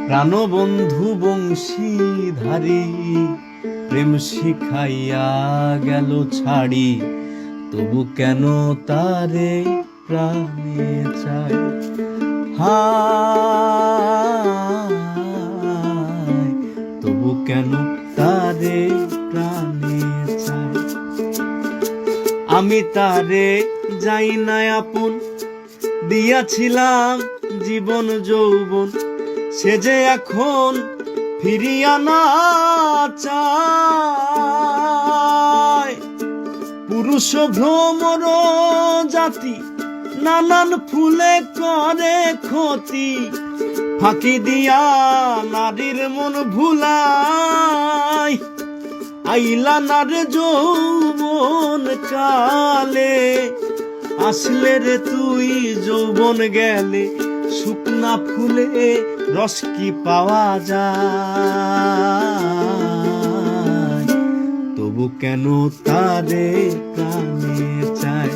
প্রাণবন্ধু বংশীধারী প্রেম শিখাইয়া গেল ছাড়ি, তবু কেন তারে প্রাণে চাই। হায়, তবু কেন তারে প্রাণে চাই। আমি তারে যাই না আপন, দিয়াছিলাম জীবন যৌবন, সে যে এখন ফিরিয়া না চায়। পুরুষ ভ্রমর জাতি নানান ফুলে করে ক্ষতি, ফাঁকি দিয়া নারীর মন ভুলায়। আইলা নার যৌবন কালে, আসলে রে তুই যৌবন গেলে, শুকনা ফুলে রস কি পাওয়া যায়। তবু কেন তারে প্রাণে চাই।